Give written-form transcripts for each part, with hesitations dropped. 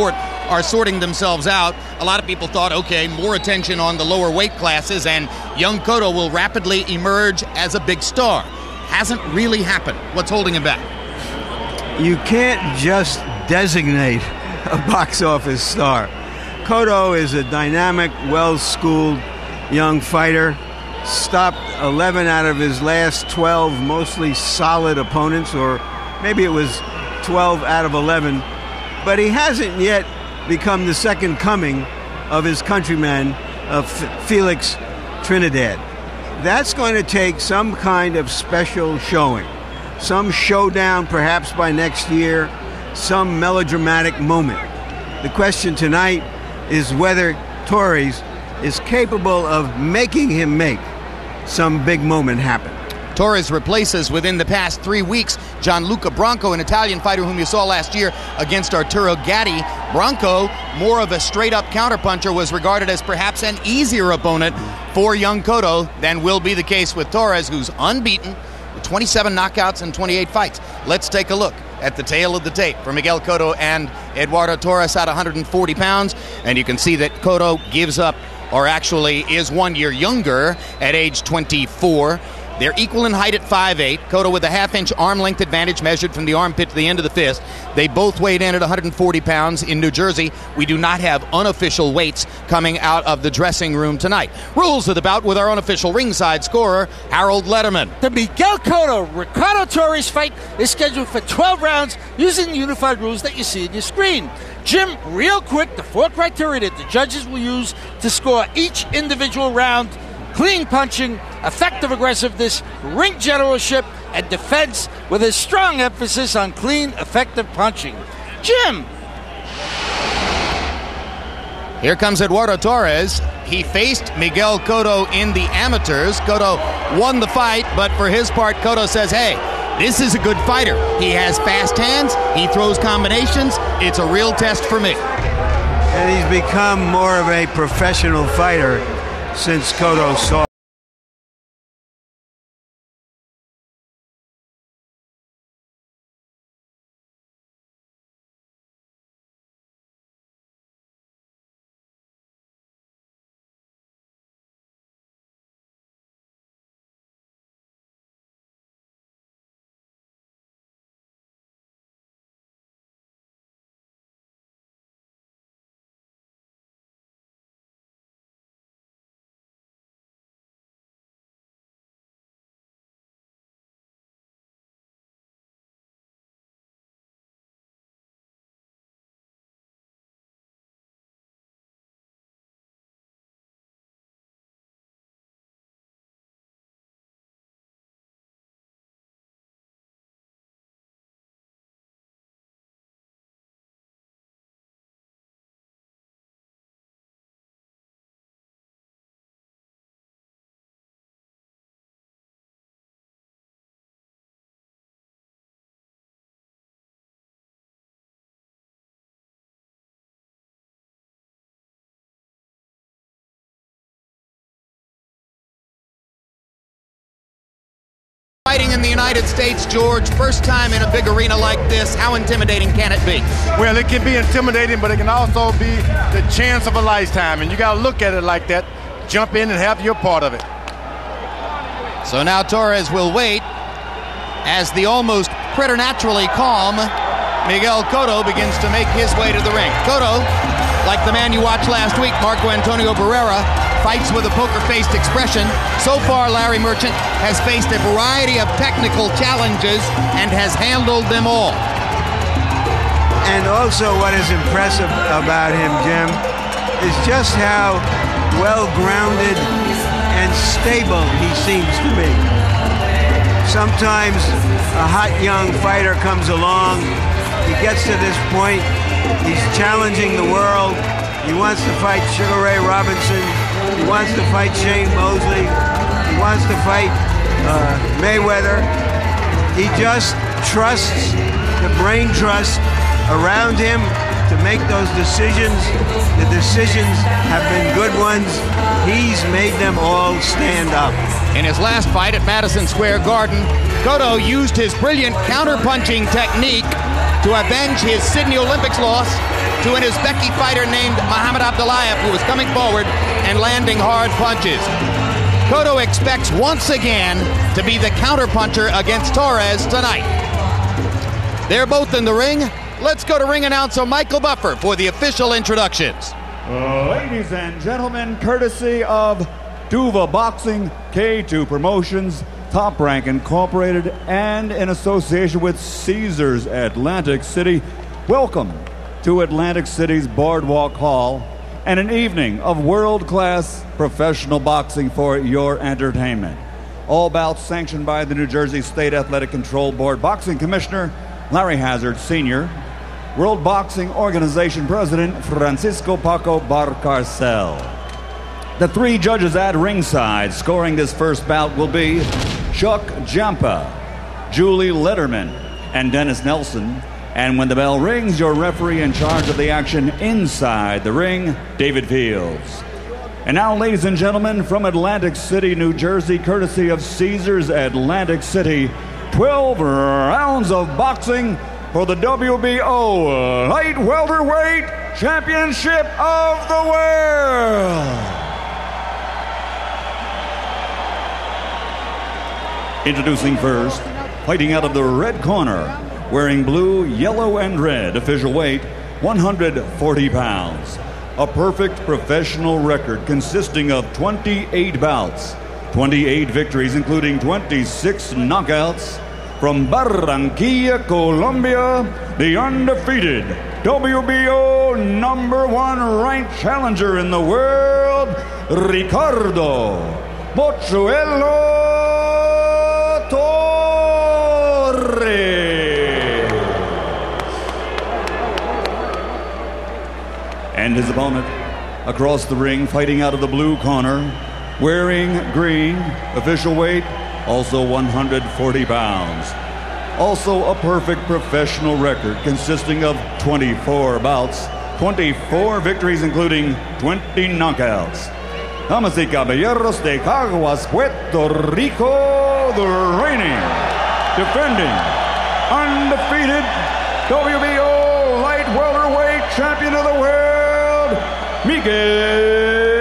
sport are sorting themselves out. A lot of people thought, okay, more attention on the lower weight classes, and young Cotto will rapidly emerge as a big star. Hasn't really happened. What's holding him back? You can't just designate a box office star. Cotto is a dynamic, well-schooled young fighter. Stopped 11 out of his last 12 mostly solid opponents, or maybe it was 12 out of 11. But he hasn't yet become the second coming of his countryman, Felix Trinidad. That's going to take some kind of special showing, some showdown perhaps by next year, some melodramatic moment. The question tonight is whether Torres is capable of making him make some big moment happen. Torres replaces within the past 3 weeks Gianluca Branco, an Italian fighter whom you saw last year against Arturo Gatti. Branco, more of a straight-up counterpuncher, was regarded as perhaps an easier opponent for young Cotto than will be the case with Torres, who's unbeaten with 27 knockouts and 28 fights. Let's take a look at the tail of the tape for Miguel Cotto and Eduardo Torres at 140 pounds. And you can see that Cotto gives up, or actually is 1 year younger at age 24. They're equal in height at 5'8". Cotto with a half-inch arm length advantage measured from the armpit to the end of the fist. They both weighed in at 140 pounds. In New Jersey, we do not have unofficial weights coming out of the dressing room tonight. Rules of the bout with our unofficial ringside scorer, Harold Letterman. The Miguel Cotto-Ricardo Torres fight is scheduled for 12 rounds using the unified rules that you see on your screen. Jim, real quick, the 4 criteria that the judges will use to score each individual round: clean punching, effective aggressiveness, ring generalship, and defense, with a strong emphasis on clean, effective punching. Jim! Here comes Eduardo Torres. He faced Miguel Cotto in the amateurs. Cotto won the fight, but for his part, Cotto says, hey, this is a good fighter. He has fast hands. He throws combinations. It's a real test for me. And he's become more of a professional fighter since Cotto saw fighting in the United States, George. First time in a big arena like this. How intimidating can it be? Well, it can be intimidating, but it can also be the chance of a lifetime. And you got to look at it like that. Jump in and have your part of it. So now Torres will wait as the almost preternaturally calm Miguel Cotto begins to make his way to the ring. Cotto, like the man you watched last week, Marco Antonio Barrera, fights with a poker-faced expression. So far, Larry Merchant has faced a variety of technical challenges and has handled them all. And also what is impressive about him, Jim, is just how well-grounded and stable he seems to be. Sometimes a hot young fighter comes along, he gets to this point, he's challenging the world, he wants to fight Sugar Ray Robinson, he wants to fight Shane Mosley, he wants to fight Mayweather. He just trusts the brain trust around him to make those decisions. The decisions have been good ones. He's made them all stand up. In his last fight at Madison Square Garden, Cotto used his brilliant counter-punching technique to avenge his Sydney Olympics loss to an Uzbeki fighter named Muhammad Abdullayev, who was coming forward and landing hard punches. Cotto expects once again to be the counterpuncher against Torres tonight. They're both in the ring. Let's go to ring announcer Michael Buffer for the official introductions. Ladies and gentlemen, courtesy of Duva Boxing, K2 Promotions, Top Rank Incorporated, and in association with Caesars Atlantic City, welcome to Atlantic City's Boardwalk Hall and an evening of world-class professional boxing for your entertainment. All bouts sanctioned by the New Jersey State Athletic Control Board Boxing Commissioner Larry Hazard Sr., World Boxing Organization President Francisco Paco Barcarcel. The three judges at ringside scoring this first bout will be Chuck Jampa, Julie Letterman, and Dennis Nelson. And when the bell rings, your referee in charge of the action inside the ring, David Fields. And now, ladies and gentlemen, from Atlantic City, New Jersey, courtesy of Caesars Atlantic City, 12 rounds of boxing for the WBO Light Welterweight Championship of the World. Introducing first, fighting out of the red corner, wearing blue, yellow, and red, official weight 140 pounds. A perfect professional record consisting of 28 bouts, 28 victories, including 26 knockouts. From Barranquilla, Colombia, the undefeated WBO #1 ranked challenger in the world, Ricardo Mochuelo Torres. And his opponent across the ring, fighting out of the blue corner, wearing green, official weight also 140 pounds. Also a perfect professional record consisting of 24 bouts, 24 victories, including 20 knockouts. Damas y caballeros de Caguas, Puerto Rico, the reigning, defending, undefeated WBO light welterweight champion of the world, Miguel.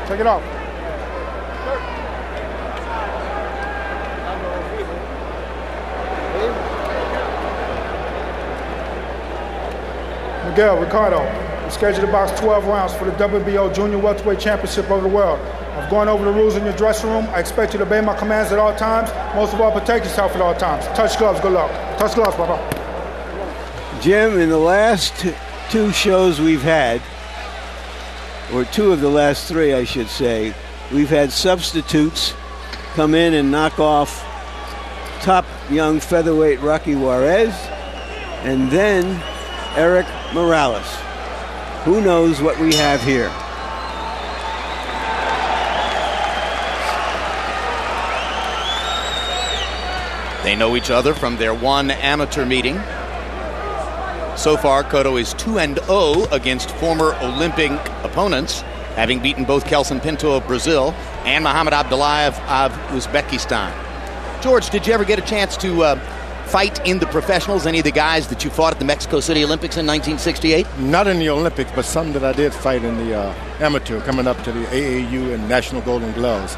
Take it off. Miguel, Ricardo, we're scheduled to box 12 rounds for the WBO Junior Welterweight Championship of the World. I've gone over the rules in your dressing room. I expect you to obey my commands at all times. Most of all, protect yourself at all times. Touch gloves, good luck. Touch gloves, Papa. Jim, in the last two shows we've had, or two of the last three, I should say, we've had substitutes come in and knock off top young featherweight Rocky Juarez and then Eric Morales. Who knows what we have here? They know each other from their one amateur meeting. So far, Cotto is 2-0 against former Olympic opponents, having beaten both Kelson Pinto of Brazil and Muhammad Abdullayev of Uzbekistan. George, did you ever get a chance to fight in the professionals, any of the guys that you fought at the Mexico City Olympics in 1968? Not in the Olympics, but some that I did fight in the amateur, coming up to the AAU and National Golden Gloves.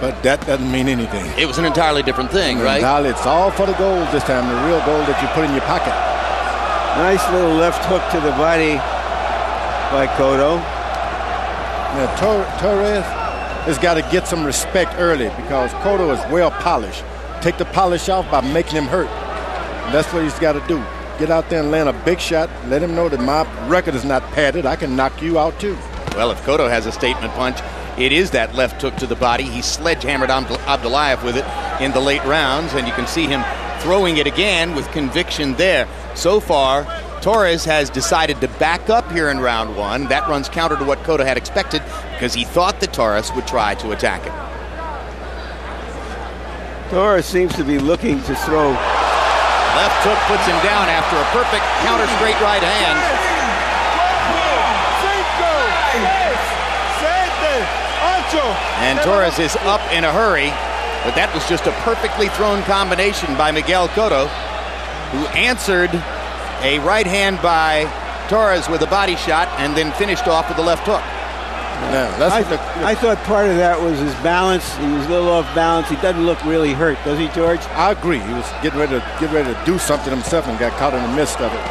But that doesn't mean anything. It was an entirely different thing, right? Now it's all for the gold this time, the real gold that you put in your pocket. Nice little left hook to the body by Cotto. Now, Torres has got to get some respect early because Cotto is well polished. Take the polish off by making him hurt. And that's what he's got to do. Get out there and land a big shot. Let him know that my record is not padded. I can knock you out, too. Well, if Cotto has a statement punch, it is that left hook to the body. He sledgehammered Abdullayev with it in the late rounds, and you can see him throwing it again with conviction there. So far, Torres has decided to back up here in round one. That runs counter to what Cotto had expected because he thought that Torres would try to attack him. Torres seems to be looking to throw. Left hook puts him down after a perfect counter straight right hand. And Torres is up in a hurry, but that was just a perfectly thrown combination by Miguel Cotto, who answered a right hand by Torres with a body shot and then finished off with the left hook. I thought part of that was his balance. He was a little off balance. He doesn't look really hurt, does he, George? I agree. He was getting ready to do something himself and got caught in the midst of it.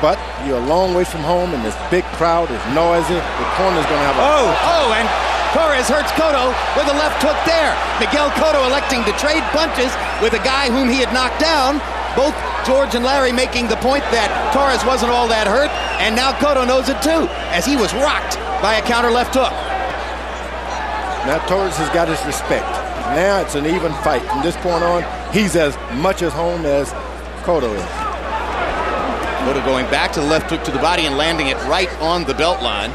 But you're a long way from home, and this big crowd is noisy. The corner's going to have a... Oh, and Torres hurts Cotto with a left hook there. Miguel Cotto electing to trade punches with a guy whom he had knocked down. Both George and Larry making the point that Torres wasn't all that hurt, and now Cotto knows it too, as he was rocked by a counter left hook. Now Torres has got his respect. Now it's an even fight. From this point on, he's as much at home as Cotto is. Cotto going back to the left hook to the body and landing it right on the belt line.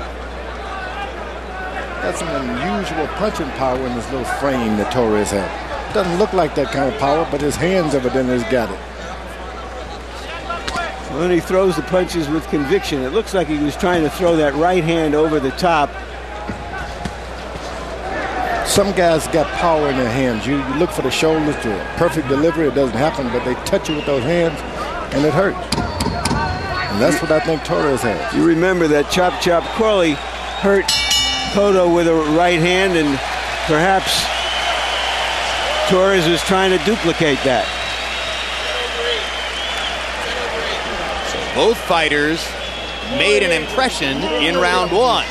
That's an unusual punching power in this little frame that Torres has. Doesn't look like that kind of power, but his hands evidently has got it. When he throws the punches with conviction, it looks like he was trying to throw that right hand over the top. Some guys got power in their hands. You look for the shoulders to a perfect delivery. It doesn't happen, but they touch you with those hands, and it hurts. And that's what I think Torres has. You remember that Chop Chop Corley hurt Cotto with a right hand, and perhaps Torres was trying to duplicate that. Both fighters made an impression in round one.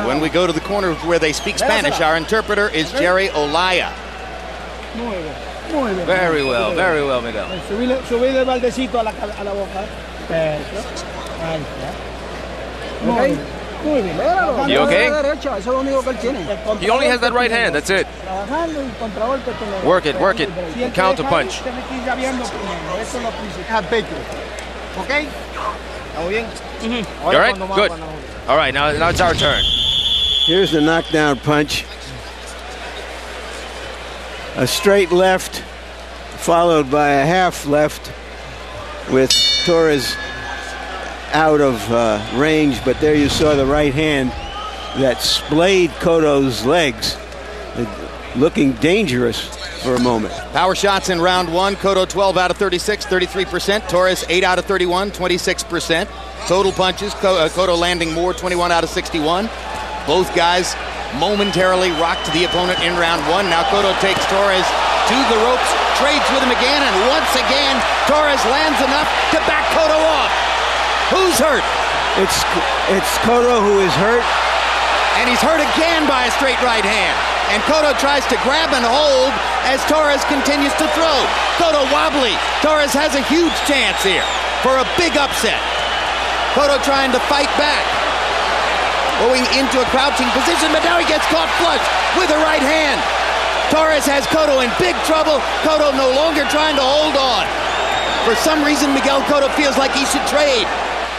When we go to the corner where they speak Spanish, our interpreter is Jerry Olaya. Very well, Miguel. Subirle el baldecito a la boca. You okay? He only has that right hand, that's it. Work it. Counter punch. Okay? You all right? Good. All right, now it's our turn. Here's the knockdown punch. A straight left, followed by a half left with Torres out of range, but there you saw the right hand that splayed Cotto's legs, looking dangerous for a moment. Power shots in round one. Cotto 12 out of 36, 33%. Torres 8 out of 31, 26%. Total punches, Cotto landing more, 21 out of 61. Both guys momentarily rocked the opponent in round one. Now Cotto takes Torres to the ropes, trades with him again, and once again, Torres lands enough to back Cotto off. Who's hurt? It's Cotto who is hurt. And he's hurt again by a straight right hand. And Cotto tries to grab and hold as Torres continues to throw. Cotto wobbly. Torres has a huge chance here for a big upset. Cotto trying to fight back. Going into a crouching position, but now he gets caught flush with a right hand. Torres has Cotto in big trouble. Cotto no longer trying to hold on. For some reason, Miguel Cotto feels like he should trade.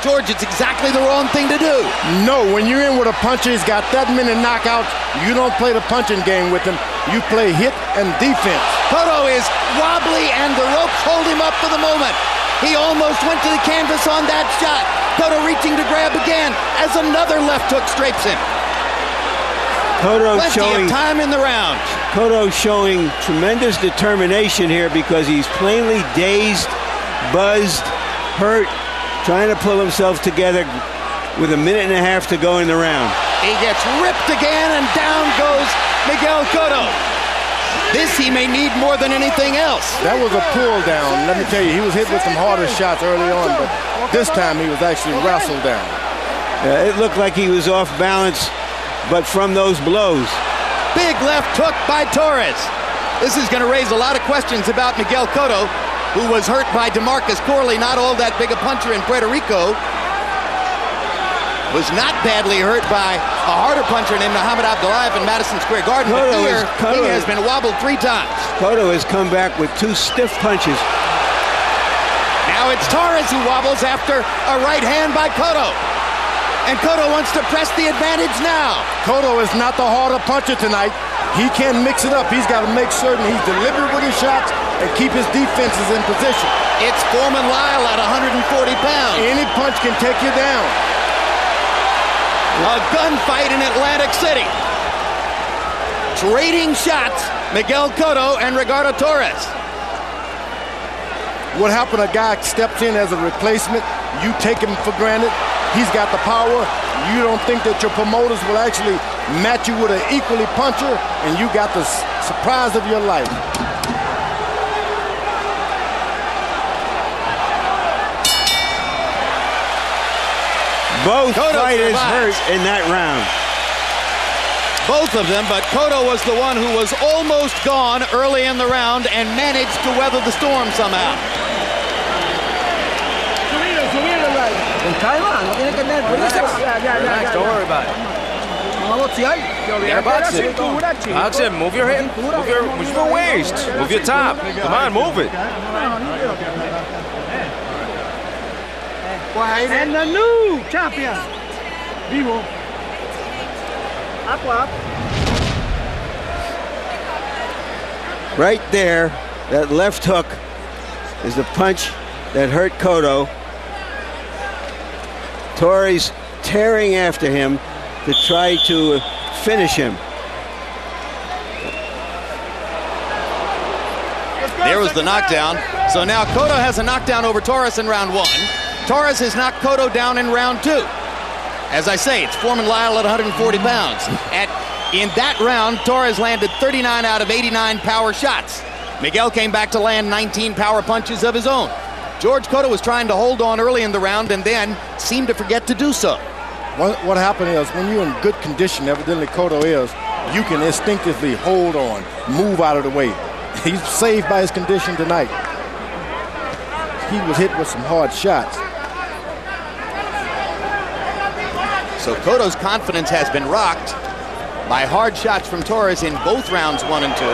George, it's exactly the wrong thing to do. No, when you're in with a puncher, he's got that many knockouts, you don't play the punching game with him. You play hit and defense. Cotto is wobbly and the ropes hold him up for the moment. He almost went to the canvas on that shot. Cotto reaching to grab again as another left hook straights him. Cotto showing time in the round. Cotto showing tremendous determination here because he's plainly dazed, buzzed, hurt, trying to pull himself together with a minute and a half to go in the round. He gets ripped again and down goes Miguel Cotto. This he may need more than anything else. That was a pull down. Let me tell you, he was hit with some harder shots early on, but this time he was actually wrestled down. It looked like he was off balance, but from those blows. Big left hook by Torres. This is going to raise a lot of questions about Miguel Cotto, who was hurt by DeMarcus Corley, not all that big a puncher in Puerto Rico. Was not badly hurt by a harder puncher named Muhammad Abdullayev in Madison Square Garden. But here, he has been wobbled 3 times. Cotto has come back with 2 stiff punches. Now it's Torres who wobbles after a right hand by Cotto. And Cotto wants to press the advantage now. Cotto is not the harder puncher tonight. He can mix it up. He's got to make certain he's deliberate with his shots and keep his defenses in position. It's Foreman Lyle at 140 pounds. Any punch can take you down. A gunfight in Atlantic City. Trading shots, Miguel Cotto and Ricardo Torres. What happened? A guy steps in as a replacement. You take him for granted. He's got the power. You don't think that your promoters will actually match you with an equally puncher, and you got the surprise of your life. Both fighters hurt in that round. Both of them, but Cotto was the one who was almost gone early in the round and managed to weather the storm somehow. Relax, don't worry about it. Yeah, box it. Box it. Move your hip. Move your waist. Move your top. Come on, move it. And the new champion, Vivo. Up. Right there, that left hook is the punch that hurt Cotto. Torres tearing after him to try to finish him. There was the knockdown. So now Cotto has a knockdown over Torres in round 1. Torres has knocked Cotto down in round 2. As I say, it's Foreman Lyle at 140 pounds. In that round, Torres landed 39 out of 89 power shots. Miguel came back to land 19 power punches of his own. George Cotto was trying to hold on early in the round and then seemed to forget to do so. What happened is, when you're in good condition, evidently Cotto is, you can instinctively hold on, move out of the way. He's saved by his condition tonight. He was hit with some hard shots. So Cotto's confidence has been rocked by hard shots from Torres in both rounds 1 and 2.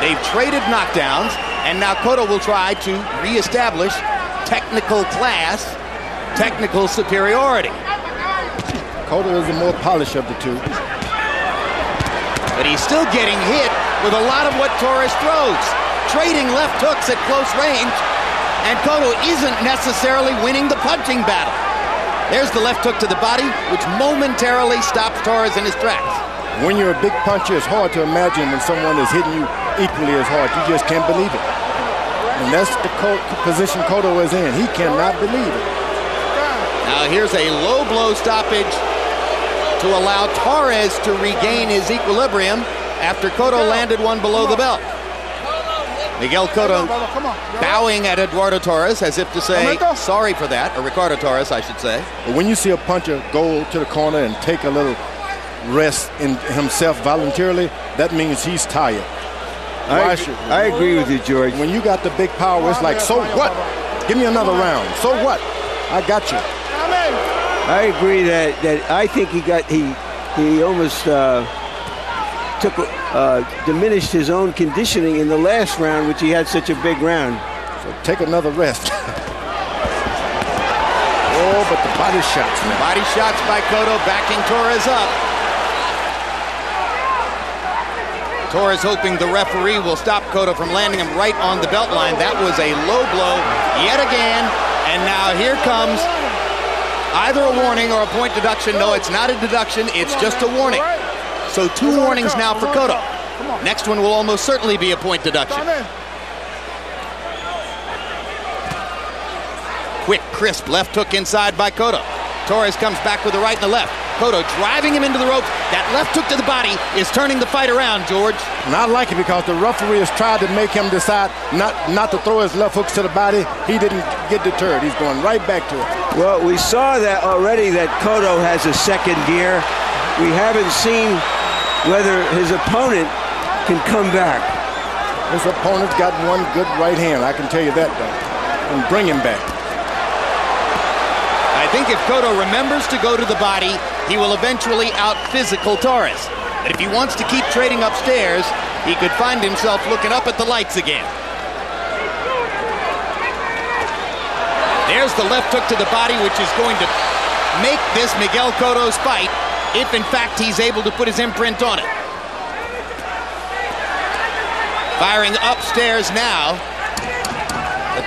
They've traded knockdowns, and now Cotto will try to reestablish technical class, technical superiority. Cotto is the more polished of the two. But he's still getting hit with a lot of what Torres throws. Trading left hooks at close range, and Cotto isn't necessarily winning the punching battle. There's the left hook to the body, which momentarily stops Torres in his tracks. When you're a big puncher, it's hard to imagine when someone is hitting you equally as hard. You just can't believe it. And that's the position Cotto is in. He cannot believe it. Now here's a low blow stoppage to allow Torres to regain his equilibrium after Cotto landed one below the belt. Miguel Cotto bowing at Eduardo Torres as if to say sorry for that, or Ricardo Torres, I should say. But when you see a puncher go to the corner and take a little rest in himself voluntarily, that means he's tired. I agree with you, George. When you got the big power, it's like, so what? Give me another round. So what? I got you. I agree that I think he almost diminished his own conditioning in the last round, which he had such a big round. So take another rest. Oh, but the body shots, man. Body shots by Cotto backing Torres up. Torres hoping the referee will stop Cotto from landing him right on the belt line. That was a low blow yet again. And now here comes either a warning or a point deduction. No, it's not a deduction. It's just a warning. So 2 warnings now for Cotto. Next one will almost certainly be a point deduction. Quick, crisp left hook inside by Cotto. Torres comes back with the right and the left. Cotto driving him into the ropes. That left hook to the body is turning the fight around, George. And I like it because the referee has tried to make him decide not to throw his left hooks to the body. He didn't get deterred. He's going right back to it. Well, we saw that already, that Cotto has a second gear. We haven't seen whether his opponent can come back. His opponent's got one good right hand, I can tell you that, though, and bring him back. I think if Cotto remembers to go to the body, he will eventually out-physical Torres. But if he wants to keep trading upstairs, he could find himself looking up at the lights again. There's the left hook to the body, which is going to make this Miguel Cotto's fight if, in fact, he's able to put his imprint on it. Firing upstairs now.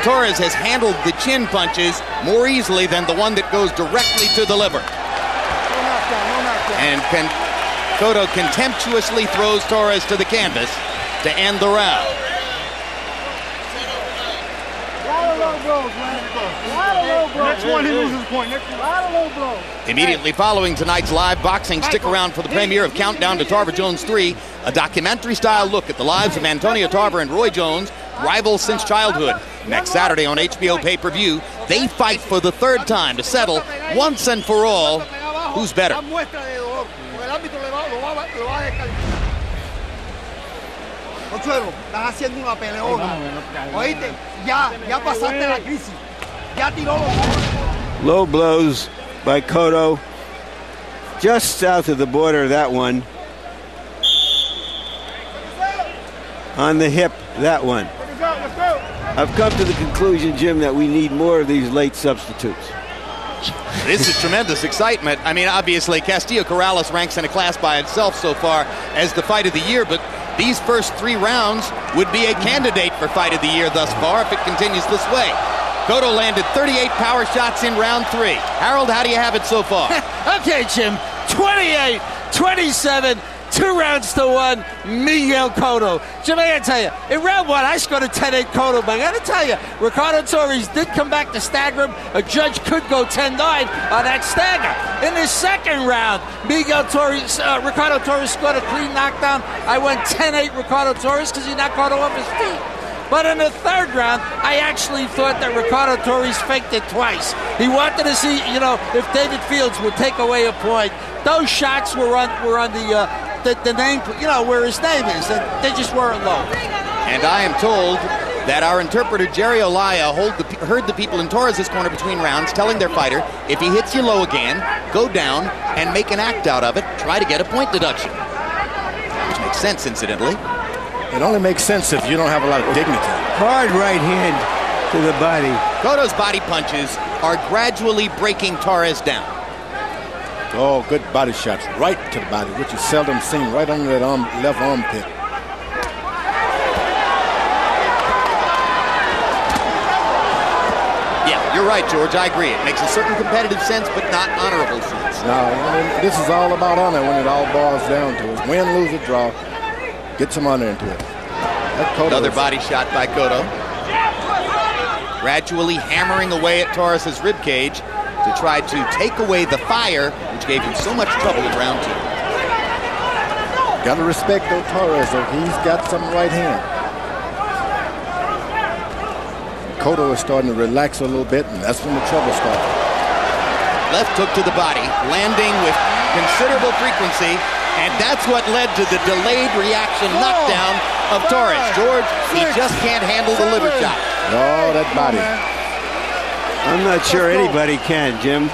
Torres has handled the chin punches more easily than the one that goes directly to the liver. And Cotto contemptuously throws Torres to the canvas to end the round. Next one, he loses a point. Next one. Immediately following tonight's live boxing, stick around for the premiere of Countdown to Tarver Jones 3, a documentary-style look at the lives of Antonio Tarver and Roy Jones, rivals since childhood. Next Saturday on HBO pay-per-view, they fight for the third time to settle once and for all who's better. Consuelo, estás haciendo una peleona. Oíste, ya pasaste la crisis. Ya tiró los... Low blows by Cotto. Just south of the border, that one. On the hip, that one. I've come to the conclusion, Jim, that we need more of these late substitutes. This is tremendous excitement. I mean, obviously, Castillo-Corrales ranks in a class by itself so far as the fight of the year, but these first 3 rounds would be a candidate for fight of the year thus far if it continues this way. Cotto landed 38 power shots in round 3. Harold, how do you have it so far? Okay, Jim. 28, 27, 2 rounds to 1, Miguel Cotto. Jim, I gotta tell you, in round 1, I scored a 10-8 Cotto, but I gotta tell you, Ricardo Torres did come back to stagger him. A judge could go 10-9 on that stagger. In the second round, Ricardo Torres scored a clean knockdown. I went 10-8 Ricardo Torres because he knocked Cotto off his feet. But in the third round, I actually thought that Ricardo Torres faked it twice. He wanted to see, if David Fields would take away a point. Those shots were on the name, where his name is. They just weren't low. And I am told that our interpreter, Jerry Olaya, heard the people in Torres' corner between rounds telling their fighter, if he hits you low again, go down and make an act out of it. Try to get a point deduction. Which makes sense, incidentally. It only makes sense if you don't have a lot of dignity. Hard right hand to the body. Cotto's body punches are gradually breaking Torres down. Oh, good body shots right to the body, which is seldom seen, right under that left armpit. Yeah, you're right, George. I agree. It makes a certain competitive sense, but not honorable sense. No, this is all about honor when it all boils down to it. Win, lose, or draw. Get some honor into it. Another body shot by Cotto. Gradually hammering away at Torres' ribcage to try to take away the fire, which gave him so much trouble in round 2. Got to respect though Torres, though. He's got some right hand. Cotto is starting to relax a little bit, and that's when the trouble started. Left hook to the body, landing with considerable frequency, and that's what led to the delayed reaction knockdown of Torres. George, he just can't handle the liver shot. Oh, that body. I'm not sure anybody can, Jim.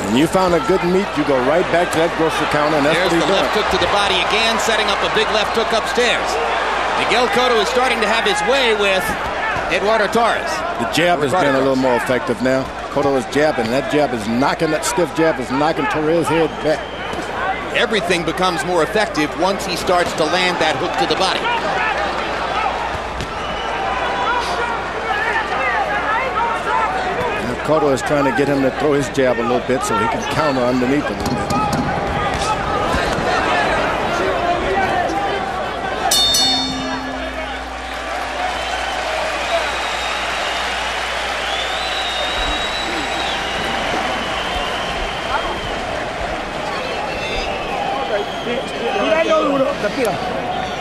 When you found a good meat, you go right back to that grocery counter, and that's There's what he's the doing. left hook to the body again, setting up a big left hook upstairs. Miguel Cotto is starting to have his way with Eduardo Torres. The jab has been a little more effective now. Cotto is jabbing, and that jab is knocking, that stiff jab is knocking Torres' head back. Everything becomes more effective once he starts to land that hook to the body. Now Cotto is trying to get him to throw his jab a little bit so he can counter underneath a little bit.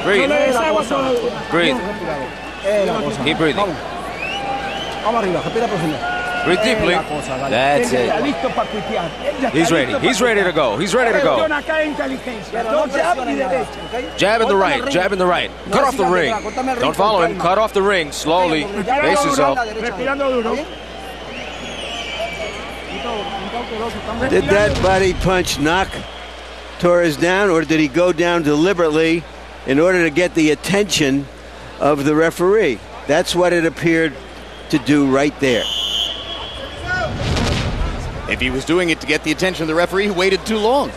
Breathe. Breathe. Keep breathing. Breathe deeply. That's it. He's ready. He's ready to go. He's ready to go. Jab in the right. Jab in the right. Cut off the ring. Don't follow him. Cut off the ring. Slowly. Pace yourself. Did that body punch knock Torres down, or did he go down deliberately in order to get the attention of the referee. That's what it appeared to do right there. If he was doing it to get the attention of the referee, he waited too long.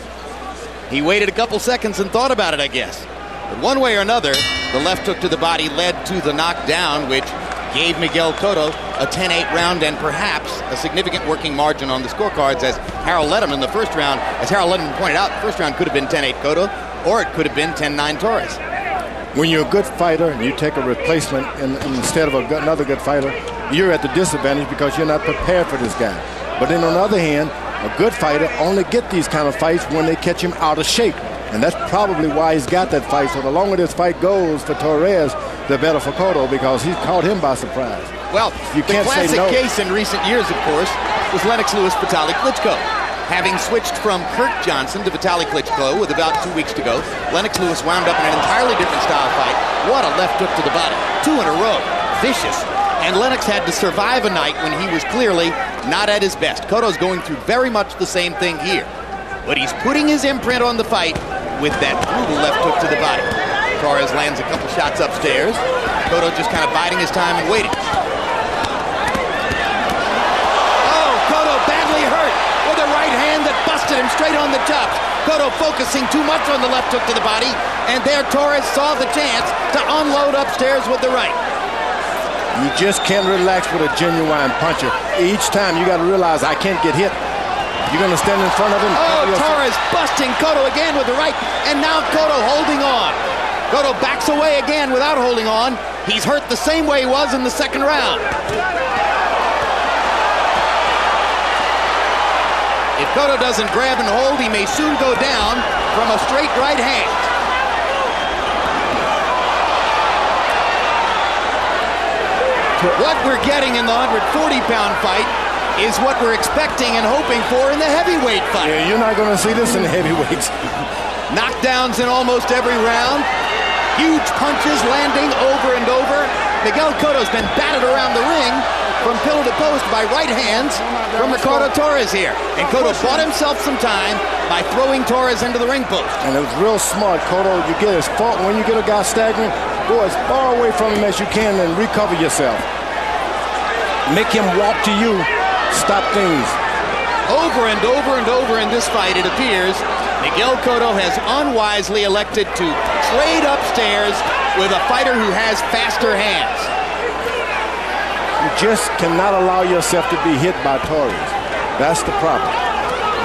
He waited a couple seconds and thought about it, I guess. But one way or another, the left hook to the body led to the knockdown, which gave Miguel Cotto a 10-8 round and perhaps a significant working margin on the scorecards, as Harold Letterman in the first round, as Harold Letterman pointed out, the first round could have been 10-8 Cotto, or it could have been 10-9 Torres. When you're a good fighter and you take a replacement instead of another good fighter, you're at the disadvantage because you're not prepared for this guy. But then on the other hand, a good fighter only get these kind of fights when they catch him out of shape. And that's probably why he's got that fight. So the longer this fight goes for Torres, the better for Cotto, because he caught him by surprise. Well, you can't the classic say no. case in recent years, of course, was Lennox Lewis-Vitaly Klitschko. Having switched from Kurt Johnson to Vitaly Klitschko with about 2 weeks to go, Lennox Lewis wound up in an entirely different style fight. What a left hook to the body. 2 in a row. Vicious. And Lennox had to survive a night when he was clearly not at his best. Cotto's going through very much the same thing here. But he's putting his imprint on the fight with that brutal left hook to the body. Torres lands a couple shots upstairs. Cotto just kind of biding his time and waiting. Oh, Cotto badly hurt with a right hand that busted him straight on the chops. Cotto focusing too much on the left hook to the body, and there Torres saw the chance to unload upstairs with the right. You just can't relax with a genuine puncher. Each time you got to realize I can't get hit. You're going to stand in front of him. Oh, Torres busting Cotto again with the right, and now Cotto holding on. Cotto backs away again without holding on. He's hurt the same way he was in the second round. If Cotto doesn't grab and hold, he may soon go down from a straight right hand. What we're getting in the 140-pound fight is what we're expecting and hoping for in the heavyweight fight. Yeah, you're not going to see this in the heavyweights. Knockdowns in almost every round. Huge punches landing over and over. Miguel Cotto's been batted around the ring from pillar to post by right hands from Ricardo Torres here. And Cotto bought himself some time by throwing Torres into the ring post. And it was real smart, Cotto. You get as far, when you get a guy staggering, go as far away from him as you can and recover yourself. Make him walk to you. Stop things. Over and over and over in this fight, it appears Miguel Cotto has unwisely elected to trade upstairs with a fighter who has faster hands. You just cannot allow yourself to be hit by Torres. That's the problem.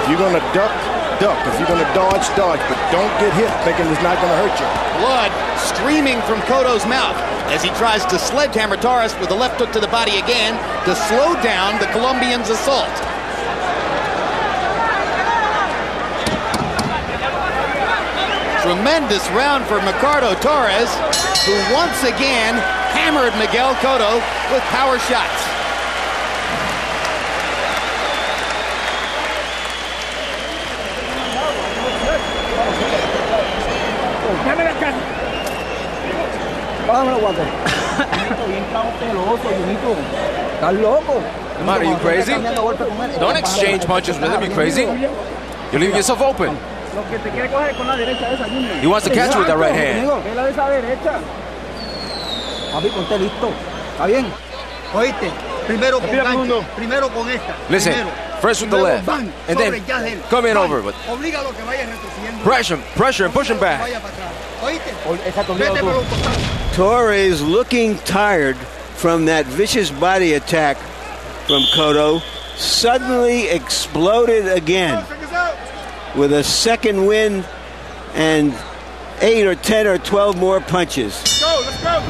If you're going to duck, duck. If you're going to dodge, dodge. But don't get hit thinking it's not going to hurt you. Blood streaming from Cotto's mouth as he tries to sledgehammer Torres with a left hook to the body again to slow down the Colombian's assault. Tremendous round for Ricardo Torres, who once again hammered Miguel Cotto with power shots. Are you crazy? Don't exchange punches with him, you crazy? You're leaving yourself open. He wants to catch you with that right hand. Listen, first with the left, and then come in over, but pressure and push him back. Torres, looking tired from that vicious body attack from Cotto, suddenly exploded again with a second wind and 8 or 10 or 12 more punches. Let's go.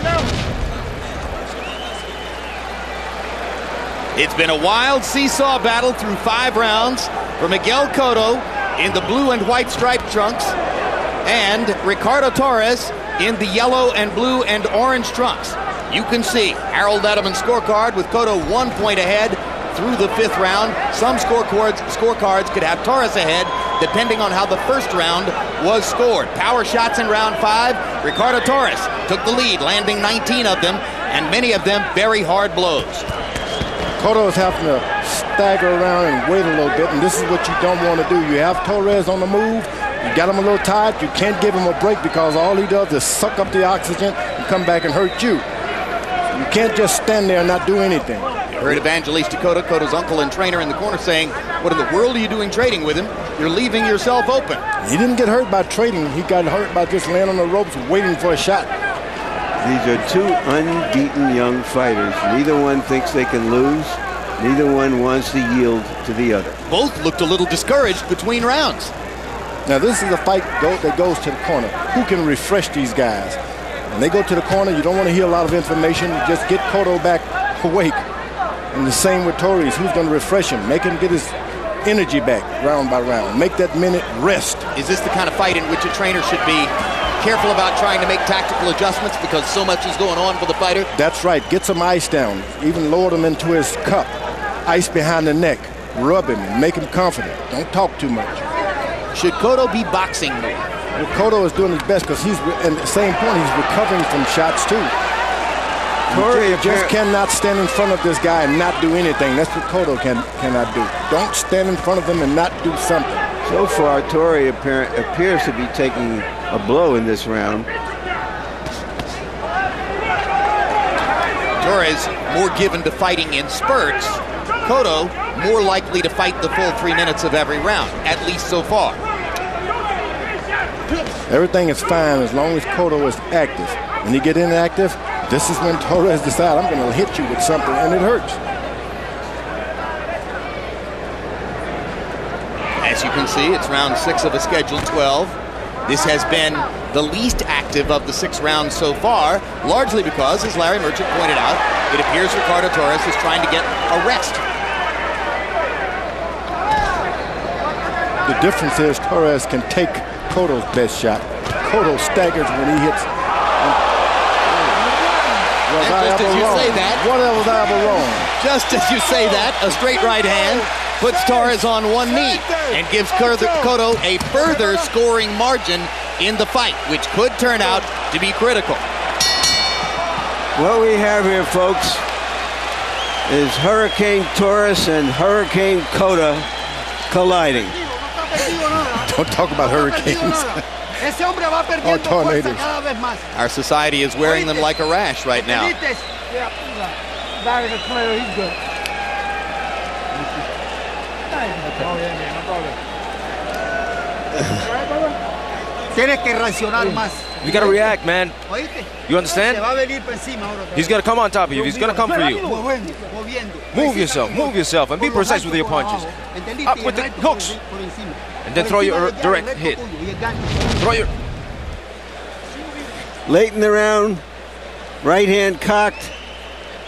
It's been a wild seesaw battle through 5 rounds for Miguel Cotto in the blue and white striped trunks and Ricardo Torres in the yellow and blue and orange trunks. You can see Harold Letterman's scorecard with Cotto 1 point ahead through the 5th round. Some scorecards could have Torres ahead depending on how the first round was scored. Power shots in round 5. Ricardo Torres took the lead, landing 19 of them, and many of them very hard blows. Cotto is having to stagger around and wait a little bit, and this is what you don't want to do. You have Torres on the move, You got him a little tired, you can't give him a break because all he does is suck up the oxygen and come back and hurt you. You can't just stand there and not do anything. You heard Evangelista Cotto, Cotto's uncle and trainer in the corner saying, what in the world are you doing trading with him? You're leaving yourself open. He didn't get hurt by trading. He got hurt by just laying on the ropes waiting for a shot. These are two unbeaten young fighters. Neither one thinks they can lose. Neither one wants to yield to the other. Both looked a little discouraged between rounds. Now this is a fight that goes to the corner. Who can refresh these guys? When they go to the corner, you don't want to hear a lot of information. Just get Cotto back awake. And the same with Torres. Who's going to refresh him? Make him get his energy back round by round. Make that minute rest. Is this the kind of fight in which a trainer should be careful about trying to make tactical adjustments because so much is going on for the fighter? That's right. Get some ice down. Even lower him into his cup. Ice behind the neck. Rub him and make him confident. Don't talk too much. Should Cotto be boxing more? Well, Cotto is doing his best because he's, at the same point, he's recovering from shots too. You just cannot stand in front of this guy and not do anything. That's what Cotto cannot do. Don't stand in front of him and not do something. So far, Torres appears to be taking a blow in this round. Torres more given to fighting in spurts. Cotto more likely to fight the full 3 minutes of every round, at least so far. Everything is fine as long as Cotto is active. When you get inactive, this is when Torres decides, I'm going to hit you with something, and it hurts. As you can see, it's round 6 of a scheduled 12. This has been the least active of the 6 rounds so far, largely because, as Larry Merchant pointed out, it appears Ricardo Torres is trying to get a rest. The difference is Torres can take Cotto's best shot. Cotto staggers when he hits. Just as you say that, what was I ever wrong? Just as you say that, a straight right hand puts Torres on one knee and gives Cotto a further scoring margin in the fight, which could turn out to be critical. What we have here, folks, is Hurricane Torres and Hurricane Cotto colliding. Don't talk about hurricanes. Or tornadoes. Our society is wearing them like a rash right now. You gotta react, man. You understand? He's gonna come on top of you. He's gonna come for you. Move yourself, and be precise with your punches. Up with the hooks. And then throw your direct hit. Throw your... Late in the round, right hand cocked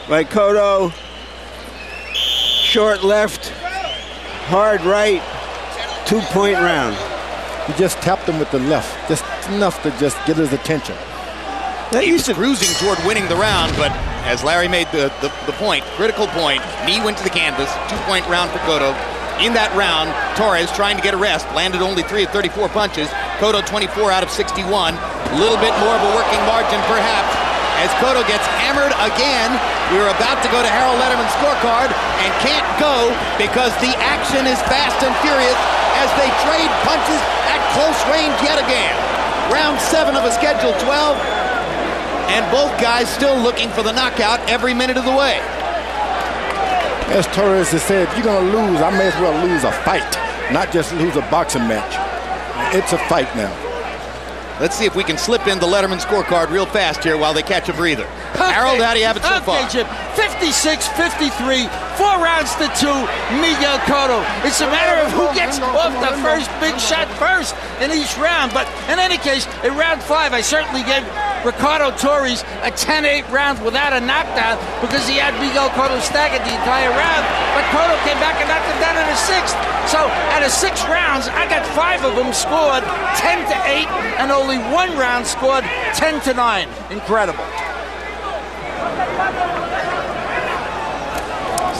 by Cotto. Short left, hard right, 2-point round. He just tapped him with the left, just enough to just get his attention. He was cruising toward winning the round, but as Larry made the point, critical point, knee went to the canvas, 2-point round for Cotto. In that round, Torres, trying to get a rest, landed only 3 of 34 punches. Cotto 24 out of 61. A little bit more of a working margin, perhaps. As Cotto gets hammered again, we were about to go to Harold Letterman's scorecard and can't go because the action is fast and furious as they trade punches at close range yet again. Round 7 of a scheduled 12, and both guys still looking for the knockout every minute of the way. As Torres has said, if you're going to lose, I may as well lose a fight, not just lose a boxing match. It's a fight now. Let's see if we can slip in the Letterman scorecard real fast here while they catch a breather. Harold, how do you have it so far? Jim, 56-53, 4 rounds to 2, Miguel Cotto. It's a matter of who gets off the first big shot first in each round. But in any case, in round 5, I certainly gave Ricardo Torres a 10-8 round without a knockdown because he had Miguel Cotto staggered the entire round. But Cotto came back and knocked him down in the 6th. So out of 6 rounds, I got 5 of them scored 10-8, and only 1 round scored 10-9. Incredible.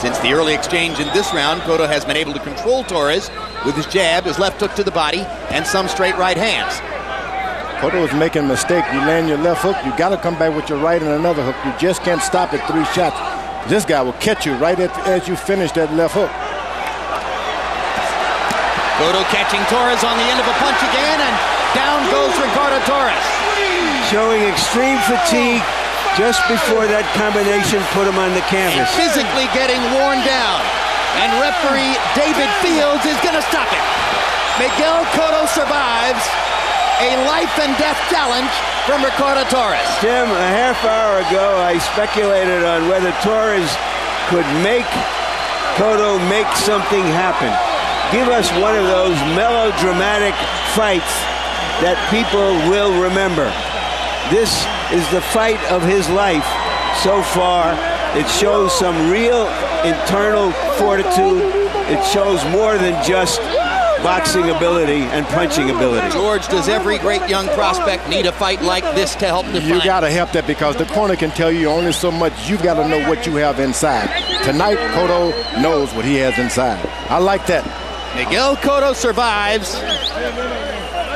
Since the early exchange in this round, Cotto has been able to control Torres with his jab, his left hook to the body, and some straight right hands. Cotto is making a mistake. You land your left hook, you got to come back with your right and another hook. You just can't stop at 3 shots. This guy will catch you right as you finish that left hook. Cotto catching Torres on the end of a punch again, and down goes Ricardo Torres. Showing extreme fatigue just before that combination put him on the canvas. Physically getting worn down. And referee David Fields is going to stop it. Miguel Cotto survives a life and death challenge from Ricardo Torres. Jim, a half hour ago, I speculated on whether Torres could make Cotto make something happen. Give us one of those melodramatic fights that people will remember. This is the fight of his life so far. It shows some real internal fortitude. It shows more than just boxing ability and punching ability. George, does every great young prospect need a fight like this to help define? You got to help that, because the corner can tell you only so much. You've got to know what you have inside. Tonight, Cotto knows what he has inside. I like that. Miguel Cotto survives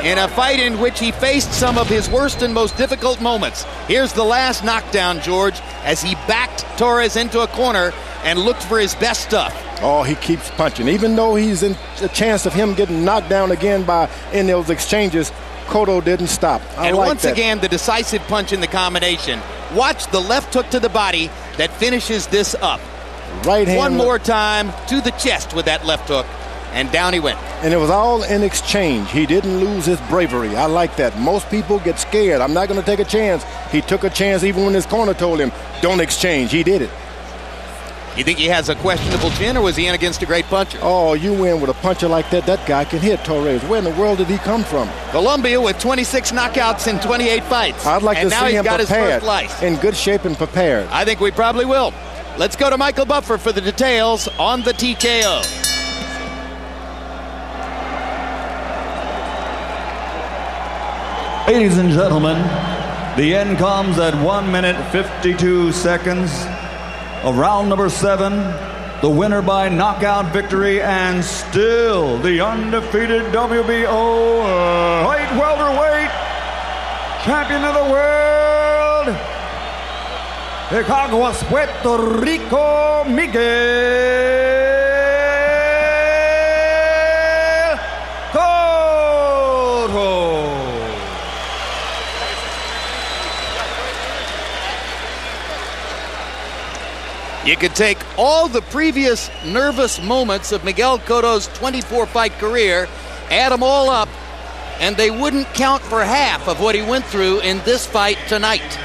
in a fight in which he faced some of his worst and most difficult moments. Here's the last knockdown, George, as he backed Torres into a corner and looked for his best stuff. Oh, he keeps punching. Even though he's in a chance of him getting knocked down again in those exchanges, Cotto didn't stop. And once again, the decisive punch in the combination. Watch the left hook to the body that finishes this up. Right hand. One more time to the chest with that left hook, and down he went. And it was all in exchange. He didn't lose his bravery. I like that. Most people get scared. I'm not going to take a chance. He took a chance even when his corner told him, don't exchange. He did it. You think he has a questionable chin, or was he in against a great puncher? Oh, you win with a puncher like that. That guy can hit Torres. Where in the world did he come from? Colombia with 26 knockouts in 28 fights. I'd like to see him prepared, in good shape and prepared. I think we probably will. Let's go to Michael Buffer for the details on the TKO. Ladies and gentlemen, the end comes at 1 minute 52 seconds of round number 7. The winner by knockout victory, and still the undefeated WBO light welterweight champion of the world, Chicago, Puerto Rico, Miguel Cotto. You could take all the previous nervous moments of Miguel Cotto's 24-fight career, add them all up, and they wouldn't count for half of what he went through in this fight tonight.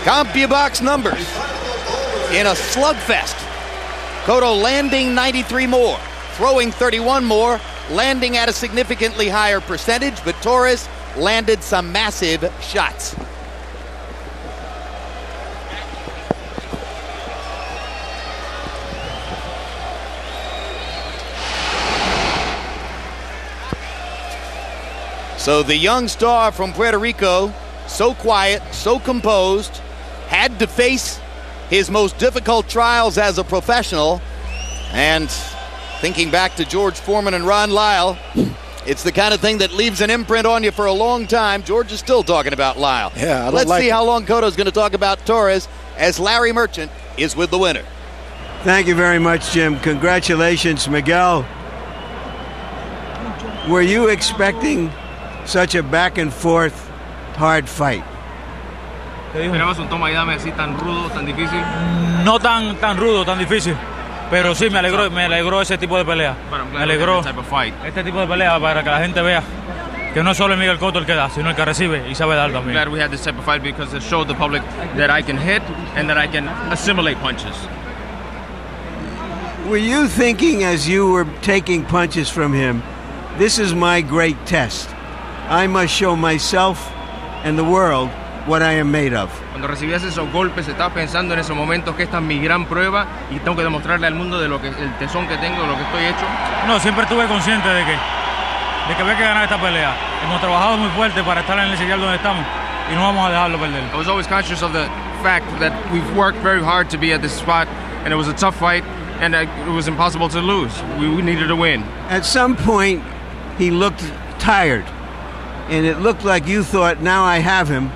CompuBox numbers in a slugfest. Cotto landing 93 more, throwing 31 more, landing at a significantly higher percentage, but Torres landed some massive shots. So the young star from Puerto Rico, so quiet, so composed, had to face his most difficult trials as a professional. And thinking back to George Foreman and Ron Lyle, it's the kind of thing that leaves an imprint on you for a long time. George is still talking about Lyle. Yeah, Let's see how long Cotto's going to talk about Torres as Larry Merchant is with the winner. Thank you very much, Jim. Congratulations, Miguel. Were you expecting such a back and forth hard fight? ¿Esperabas un toma y dame así tan rudo, tan difícil? No tan rudo, tan difícil, pero sí me alegró ese tipo de pelea. Me alegró este tipo de pelea para que la gente vea que no solo es Miguel Cotto el que da, sino el que recibe y sabe dar también. Glad we had this type of fight because it showed the public that I can hit and that I can assimilate punches. Were you thinking as you were taking punches from him, this is my great test? I must show myself and the world what I am made of. Cuando recibías esos golpes, estaba pensando en esos momentos que esta es mi gran prueba y tengo que demostrarle al mundo de lo que el tesón que tengo, de lo que estoy hecho. No, siempre estuve consciente de que había que ganar esta pelea. Hemos trabajado muy fuerte para estar en el sitial donde estamos y no vamos a dejarlo perder. I was always conscious of the fact that we've worked very hard to be at this spot, and it was a tough fight, and it was impossible to lose. We needed to win. At some point, he looked tired. And it looked like you thought, now I have him,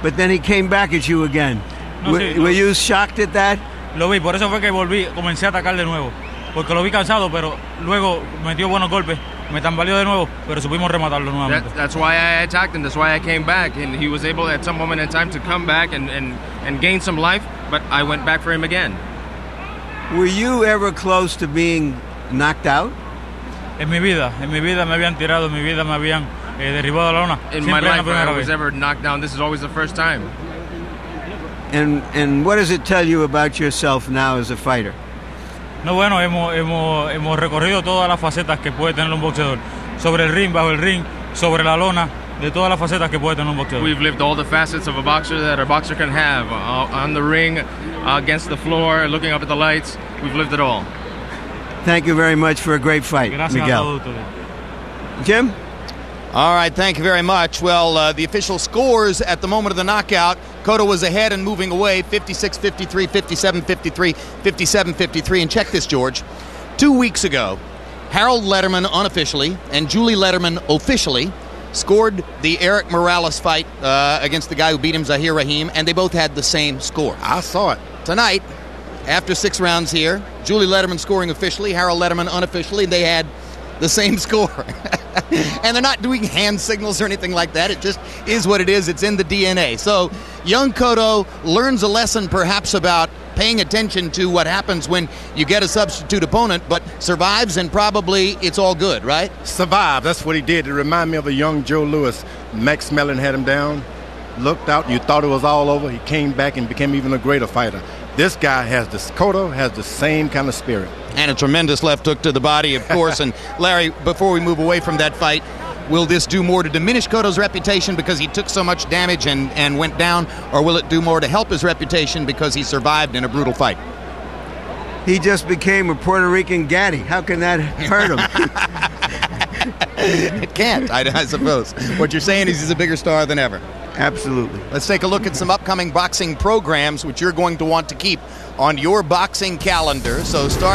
but then he came back at you again. Were you shocked at that? Lo vi, por eso fue que comencé a atacar de nuevo. porque lo vi cansado, pero luego metió buenos golpes, me tambaleó de nuevo, pero supimos rematarlo nuevamente. That's why I attacked him. That's why I came back, and he was able at some moment in time to come back and gain some life. But I went back for him again. Were you ever close to being knocked out? En mi vida me habían tirado, en mi vida me habían derribado a la lona. In my life, I was ever knocked down. This is always the first time. And what does it tell you about yourself now as a fighter? No, bueno, hemos recorrido todas las facetas que puede tener un boxeador. Sobre el ring, bajo el ring, sobre la lona, de todas las facetas que puede tener un boxeador. We've lived all the facets of a boxer that a boxer can have. On the ring, against the floor, looking up at the lights. We've lived it all. Thank you very much for a great fight, Gracias Miguel. a todos. Jim? All right, thank you very much. Well, the official scores at the moment of the knockout, Cotto was ahead and moving away, 56-53, 57-53, 57-53. And check this, George. 2 weeks ago, Harold Lederman unofficially and Julie Lederman officially scored the Eric Morales fight against the guy who beat him, Zahir Rahim, and they both had the same score. I saw it. Tonight, after 6 rounds here, Julie Lederman scoring officially, Harold Lederman unofficially, they had the same score. And they're not doing hand signals or anything like that. It just is what it is. It's in the DNA. So young Cotto learns a lesson perhaps about paying attention to what happens when you get a substitute opponent, but survives, and probably it's all good, right? Survive. That's what he did. It reminded me of a young Joe Louis. Max Mellon had him down, looked out, you thought it was all over. He came back and became even a greater fighter. This guy Cotto has the same kind of spirit. And a tremendous left hook to the body, of course. And Larry, before we move away from that fight, will this do more to diminish Cotto's reputation because he took so much damage and went down, or will it do more to help his reputation because he survived in a brutal fight? He just became a Puerto Rican gaddy. How can that hurt him? It can't, I suppose. What you're saying is he's a bigger star than ever. Absolutely. Let's take a look at some upcoming boxing programs which you're going to want to keep on your boxing calendar. So start